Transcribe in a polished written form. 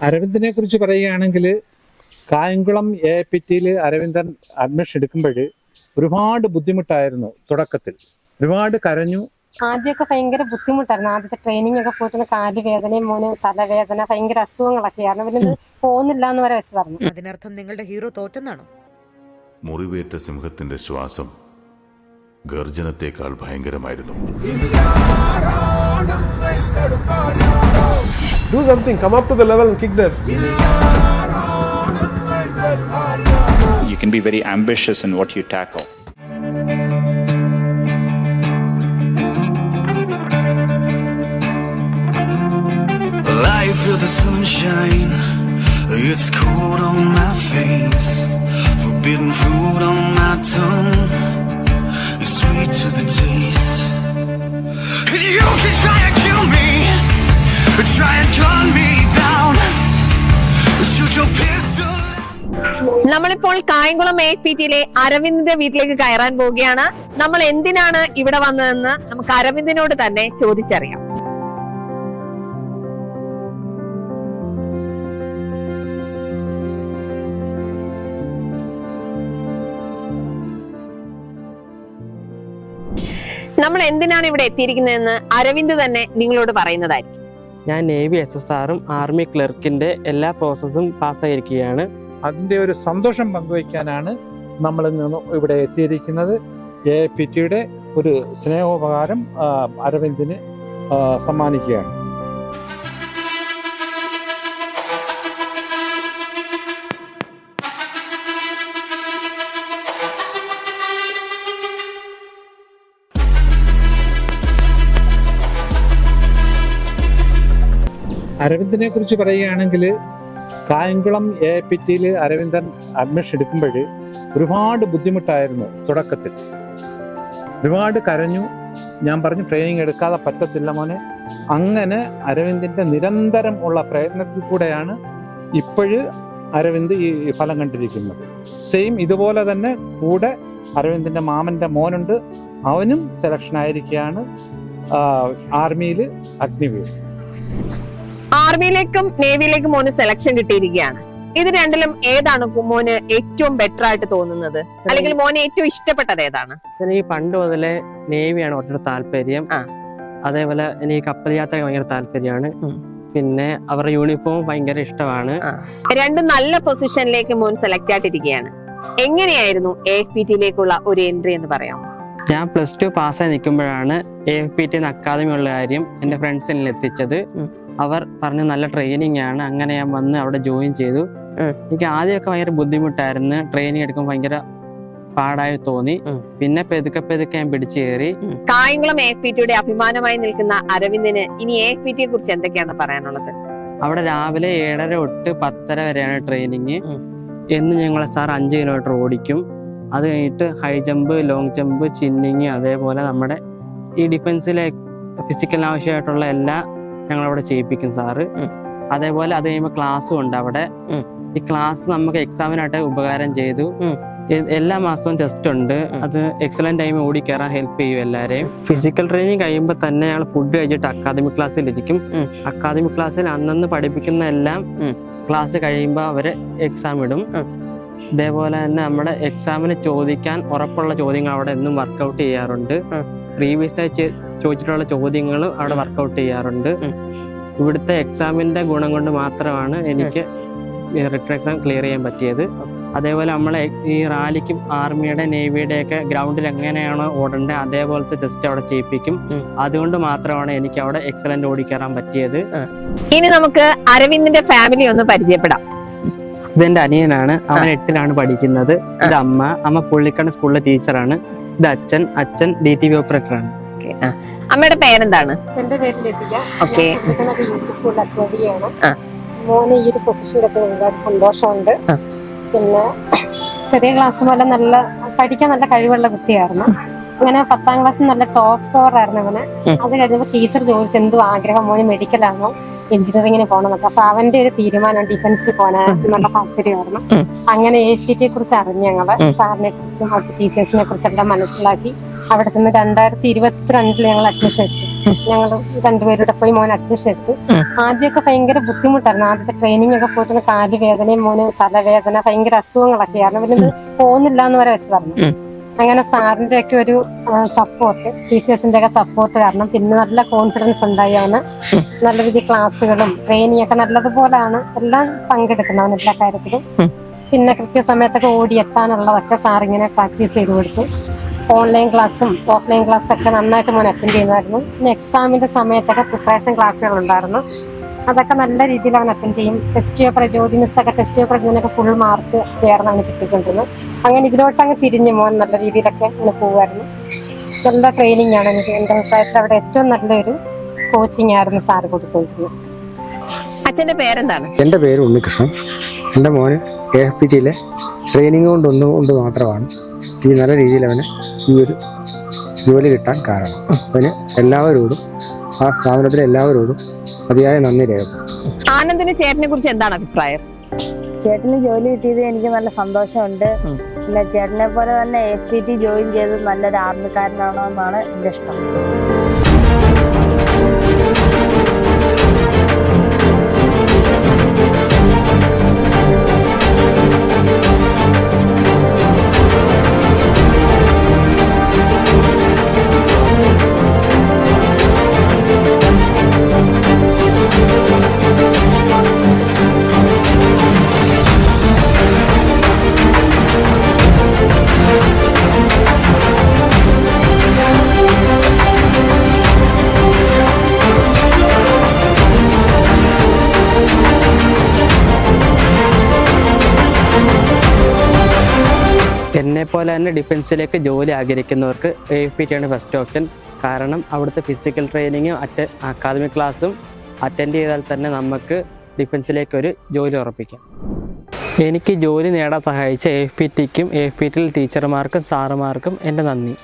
അരവിന്ദിനെ കുറിച്ച് പറയുകയാണെങ്കിൽ കായംകുളം AIPTയിൽ അരവിന്ദൻ അഡ്മിഷൻ എടുക്കുമ്പോൾ ഒരുപാട് ബുദ്ധിമുട്ടായിരുന്നു. തുടക്കത്തിൽ ഒരുപാട് കരഞ്ഞു. ആദ്യമൊക്കെ ഭയങ്കര ബുദ്ധിമുട്ടായിരുന്നു. ആദ്യത്തെ ട്രെയിനിങ് ഒക്കെ പോയിട്ട് കാല് വേദനയും മോന് തലവേദന ഭയങ്കര അസുഖങ്ങളൊക്കെയായിരുന്നു. പിന്നെ ഇത് പോകുന്നില്ല എന്ന് വരെ വെച്ച് പറഞ്ഞു. അതിനർത്ഥം നിങ്ങളുടെ ഹീറോ തോറ്റെന്നാണോ? മുറിവേറ്റ സിംഹത്തിന്റെ ശ്വാസം ഗർജനത്തെക്കാൾ ഭയങ്കരമായിരുന്നു. Do something, come up to the level and kick them. You can be very ambitious in what you tackle. Life with the sunshine, it's cold on my face. Forbidden fruit on my tongue, it's sweet to the taste. And you can try and kill me, try and gun me down, shoot your pistol. നമ്മളിപ്പോൾ കായംകുളം AIPTയിലെ അരവിന്ദിന്റെ വീട്ടിലേക്ക് കയറാൻ പോവുകയാണ്. നമ്മൾ എന്തിനാണ് ഇവിടെ വന്നതെന്ന് നമുക്ക് അരവിന്ദിനോട് തന്നെ ചോദിച്ചറിയാം. നമ്മൾ എന്തിനാണ് ഇവിടെ എത്തിയിരിക്കുന്നതെന്ന് അരവിന്ദ് തന്നെ നിങ്ങളോട് പറയുന്നതായിരിക്കും. ഞാൻ നേവി SSRും ആർമി ക്ലർക്കിന്റെ എല്ലാ പ്രോസസ്സും പാസ്സായിരിക്കുകയാണ്. അതിൻ്റെ ഒരു സന്തോഷം പങ്കുവയ്ക്കാനാണ് നമ്മൾ ഇന്ന് ഇവിടെ എത്തിയിരിക്കുന്നത്. AIPTയുടെ ഒരു സ്നേഹോപകാരം അരവിന്ദിന് സമ്മാനിക്കുകയാണ്. അരവിന്ദിനെ കുറിച്ച് പറയുകയാണെങ്കിൽ കായംകുളം AIPTയിൽ അരവിന്ദൻ അഡ്മിഷൻ എടുക്കുമ്പോൾ ഒരുപാട് ബുദ്ധിമുട്ടായിരുന്നു. തുടക്കത്തിൽ ഒരുപാട് കരഞ്ഞു. ഞാൻ പറഞ്ഞു ട്രെയിനിങ് എടുക്കാതെ പറ്റത്തില്ല മോനെ. അങ്ങനെ അരവിന്ദിന്റെ നിരന്തരം ഉള്ള പ്രയത്നത്തിൽ കൂടെയാണ് ഇപ്പോഴ് അരവിന്ദ് ഈ ഫലം കണ്ടിരിക്കുന്നത്. സെയിം ഇതുപോലെ തന്നെ കൂടെ അരവിന്ദിന്റെ മാമന്റെ മോനുണ്ട്, അവനും സെലക്ഷൻ ആയിരിക്കുകയാണ് ആർമിയിൽ അഗ്നിവീർ. ആർമിയിലേക്കും നേവിയിലേക്കും മോന് സെലക്ഷൻ കിട്ടിയിരിക്കുകയാണ്. ഇത് രണ്ടിലും ഏതാണ് മോന് ഏറ്റവും ബെറ്റർ ആയിട്ട് തോന്നുന്നത്, അല്ലെങ്കിൽ മോന് ഏറ്റവും ഇഷ്ടപ്പെട്ടത് ഏതാണ്? എനിക്ക് പണ്ട് മുതലേ നേവിയാണ് കുറച്ചുകൂടെ താല്പര്യം. അതേപോലെ എനിക്ക് കപ്പൽ യാത്ര ഭയങ്കര താല്പര്യമാണ്. പിന്നെ അവരുടെ യൂണിഫോം ഭയങ്കര ഇഷ്ടമാണ്. രണ്ട് നല്ല പൊസിഷനിലേക്ക് മോൻ സെലക്ട് ആയിട്ടിരിക്കുകയാണ്. എങ്ങനെയായിരുന്നു AIPTയിലേക്കുള്ള ഒരു എൻട്രി എന്ന് പറയാം? ഞാൻ +2 പാസ്സായി നിൽക്കുമ്പോഴാണ് AIPT അക്കാദമി ഉള്ള കാര്യം എന്റെ ഫ്രണ്ട്സിൽ എത്തിച്ചത്. അവർ പറഞ്ഞു നല്ല ട്രെയിനിങ് ആണ്. അങ്ങനെ ഞാൻ വന്ന് അവിടെ ജോയിൻ ചെയ്തു. എനിക്ക് ആദ്യമൊക്കെ ഭയങ്കര ബുദ്ധിമുട്ടായിരുന്നു. ട്രെയിനിങ് എടുക്കുമ്പോൾ ഭയങ്കര പാടായി തോന്നി. പിന്നെ പെതുക്കെ ഞാൻ പിടിച്ചു കയറി. കായംകുളം AIPTയുടെ അഭിമാനമായി നിൽക്കുന്ന അരവിന്ദിന് ഇനി AIPTയെ കുറിച്ച് എന്തൊക്കെയാണ് പറയാനുള്ളത്? അവിടെ രാവിലെ 7:30 തൊട്ട് 10:30 വരെയാണ് ട്രെയിനിങ്. എന്ന് ഞങ്ങളെ സാർ 5 കിലോമീറ്റർ ഓടിക്കും. അത് കഴിഞ്ഞിട്ട് high jump, long jump, chinning, അതേപോലെ നമ്മുടെ ഈ ഡിഫൻസിലെ ഫിസിക്കൽ ആവശ്യമായിട്ടുള്ള എല്ലാ ഞങ്ങളവിടെ ചെയ്യിപ്പിക്കും സാറ്. അതേപോലെ അത് കഴിയുമ്പോൾ ക്ലാസ്സും ഉണ്ട് അവിടെ. ഈ ക്ലാസ് നമുക്ക് എക്സാമിനായിട്ട് ഉപകാരം ചെയ്തു. എല്ലാ മാസവും ടെസ്റ്റ് ഉണ്ട്. അത് എക്സലന്റ് ടൈം ഓടിക്കയറാൻ ഹെൽപ്പ് ചെയ്യും എല്ലാരെയും. ഫിസിക്കൽ ട്രെയിനിങ് കഴിയുമ്പോൾ തന്നെ ഞങ്ങൾ ഫുഡ് കഴിച്ചിട്ട് അക്കാദമിക് ക്ലാസ്സിലിരിക്കും. അക്കാദമിക് ക്ലാസ്സിൽ അന്നന്ന് പഠിപ്പിക്കുന്ന എല്ലാം ക്ലാസ് കഴിയുമ്പോൾ അവര് എക്സാം ഇടും. ഇതേപോലെ തന്നെ നമ്മുടെ എക്സാമിന് ചോദിക്കാൻ ഉറപ്പുള്ള ചോദ്യങ്ങൾ അവിടെ എന്നും വർക്കൗട്ട് ചെയ്യാറുണ്ട്. പ്രീവിയസ് ആയി ചോദിച്ചിട്ടുള്ള ചോദ്യങ്ങൾ അവിടെ വർക്കൗട്ട് ചെയ്യാറുണ്ട്. ഇവിടുത്തെ എക്സാമിന്റെ ഗുണം കൊണ്ട് മാത്രമാണ് എനിക്ക് റിട്ടൺ എക്സാം ക്ലിയർ ചെയ്യാൻ പറ്റിയത്. അതേപോലെ നമ്മളെ ഈ റാലിക്കും ആർമിയുടെ നേവിയുടെ ഒക്കെ ഗ്രൗണ്ടിൽ എങ്ങനെയാണോ ഓടേണ്ടത് അതേപോലത്തെ ടെസ്റ്റ് അവിടെ ചെയ്യിപ്പിക്കും. അതുകൊണ്ട് മാത്രമാണ് എനിക്ക് അവിടെ എക്സലന്റ് ഓടിക്കയറാൻ പറ്റിയത്. ഇനി നമുക്ക് അരവിന്ദിന്റെ ഫാമിലി ഒന്ന് പരിചയപ്പെടാം. ഇതെന്റെ അനിയനാണ്. അവൻ 8ലാണ് പഠിക്കുന്നത്. ഇത് അമ്മ പുള്ളിക്കാട് സ്കൂളിലെ ടീച്ചറാണ്. ഇത് അച്ഛൻ DTV ഓപ്പറേറ്ററാണ്. അമ്മയുടെ പേരെന്താണ്? എന്റെ പേരിലെത്തില്ല. ഓക്കെ. സ്കൂളിൽ അധ്യാപികയാണ്. മോന് ഈ ഒരു പൊസിഷനിലൊക്കെ ഒരുപാട് സന്തോഷമുണ്ട്. പിന്നെ ചെറിയ ക്ലാസ് പോലെ പഠിക്കാൻ നല്ല കഴിവുള്ള കുട്ടിയായിരുന്നു. അങ്ങനെ 10ാം ക്ലാസ് നല്ല ടോപ്പ് സ്കോർ ആയിരുന്നു അവന്. അത് കഴിഞ്ഞപ്പോൾ ടീച്ചർ ചോദിച്ചു എന്തു ആഗ്രഹം മോന് മെഡിക്കലാണോ എഞ്ചിനീയറിംഗിന് പോകണമെന്നൊക്കെ. അപ്പൊ അവന്റെ ഒരു തീരുമാനം ഡിഫൻസിൽ പോകാൻ നല്ല താല്പര്യമായിരുന്നു. അങ്ങനെ AIPTയെ കുറിച്ച് അറിഞ്ഞ് ഞങ്ങള് സാറിനെ കുറിച്ചും മറ്റു ടീച്ചേഴ്സിനെ കുറിച്ചെല്ലാം മനസ്സിലാക്കി അവിടെ ചെന്ന് 2022 ഞങ്ങൾ അഡ്മിഷൻ എടുത്തു. ഞങ്ങൾ രണ്ടുപേരുടെ പോയി മോൻ അഡ്മിഷൻ എടുത്തു. ആദ്യമൊക്കെ ഭയങ്കര ബുദ്ധിമുട്ടായിരുന്നു. ആദ്യത്തെ ട്രെയിനിങ് ഒക്കെ പോയിട്ട് കാല് വേദനയും മോന് തലവേദന ഭയങ്കര അസുഖങ്ങളൊക്കെ ആയിരുന്നു. പിന്നെ ഇത് പോകുന്നില്ല എന്ന് വരെ വെച്ച് പറഞ്ഞു. അങ്ങനെ സാറിന്റെ ഒക്കെ ഒരു സപ്പോർട്ട്, ടീച്ചേഴ്സിന്റെ ഒക്കെ സപ്പോർട്ട് കാരണം പിന്നെ നല്ല കോൺഫിഡൻസ് ഉണ്ടായി. അവന് നല്ല രീതിയിൽ ക്ലാസ്സുകളും ട്രെയിനിങ് ഒക്കെ നല്ലതുപോലെയാണ് എല്ലാം പങ്കെടുക്കുന്നത് അവൻ എല്ലാ കാര്യത്തിലും. പിന്നെ കൃത്യസമയത്തൊക്കെ ഓടിയെത്താനുള്ളതൊക്കെ സാറിങ്ങനെ പ്രാക്ടീസ് ചെയ്ത് കൊടുത്തു. ഓൺലൈൻ ക്ലാസ്സും ഓഫ്ലൈൻ ക്ലാസ്സും ഒക്കെ നന്നായിട്ട് മോൻ അറ്റൻഡ് ചെയ്യുമായിരുന്നു. പിന്നെ എക്സാമിന്റെ സമയത്തൊക്കെ പ്രിപ്പറേഷൻ ക്ലാസ്സുകൾ ഉണ്ടായിരുന്നു. അതൊക്കെ നല്ല രീതിയിൽ അവൻ അറ്റൻഡ് ചെയ്യും. ടെസ്റ്റ് പേപ്പർ ജ്യോതി മിസ്സൊക്കെ ടെസ്റ്റ് പേപ്പർ ഇതിനൊക്കെ ഫുൾ മാർക്ക് ചേർന്ന് അവന് കിട്ടിക്കൊണ്ടിരുന്നത്. അങ്ങനെ ഇതിലോട്ട് അങ്ങ് തിരിഞ്ഞു മോൻ നല്ല രീതിയിലൊക്കെ അങ്ങനെ പോവുമായിരുന്നു. നല്ല ട്രെയിനിങ് ആണ് എനിക്ക് എൻ്റെ അഭിപ്രായത്തിൽ അവിടെ ഏറ്റവും നല്ലൊരു കോച്ചിങ് ആയിരുന്നു സാറ് കൊടുത്തുകൊണ്ടിരുന്നത്. അച്ഛന്റെ പേരെന്താണ്? എൻ്റെ പേര് ഉണ്ണികൃഷ്ണൻ. എൻ്റെ മോന് AFPTയിലെ ട്രെയിനിങ് കൊണ്ട് മാത്രമാണ് ഈ നല്ല രീതിയിൽ അവന് ഈ ഒരു ജോലി കിട്ടാൻ കാരണം. അവന് എല്ലാവരോടും ആ സ്ഥാപനത്തിലെ എല്ലാവരോടും അതിയായ നന്ദി രേഖപ്പെടുത്തും. ആനന്ദിന് ചേട്ടനെ കുറിച്ച് എന്താണ് അഭിപ്രായം? ചേട്ടന് ജോലി കിട്ടിയത് എനിക്ക് നല്ല സന്തോഷമുണ്ട്. പിന്നെ ചേട്ടനെ പോലെ തന്നെ AFPT ജോയിൻ ചെയ്ത് നല്ലൊരു ആർമിക്കാരനാണോ എന്നാണ് എൻ്റെ ഇഷ്ടം. എന്നെ പോലെ തന്നെ ഡിഫൻസിലേക്ക് ജോലി ആഗ്രഹിക്കുന്നവർക്ക് AFPT ആണ് ഫസ്റ്റ് ഓപ്ഷൻ. കാരണം അവിടുത്തെ ഫിസിക്കൽ ട്രെയിനിങ്ങും അക്കാദമിക് ക്ലാസ്സും അറ്റൻഡ് ചെയ്താൽ തന്നെ നമുക്ക് ഡിഫൻസിലേക്ക് ഒരു ജോലി ഉറപ്പിക്കാം. എനിക്ക് ജോലി നേടാൻ സഹായിച്ച AFPTക്കും AFPTയിലെ ടീച്ചർമാർക്കും സാറുമാർക്കും എൻ്റെ നന്ദി.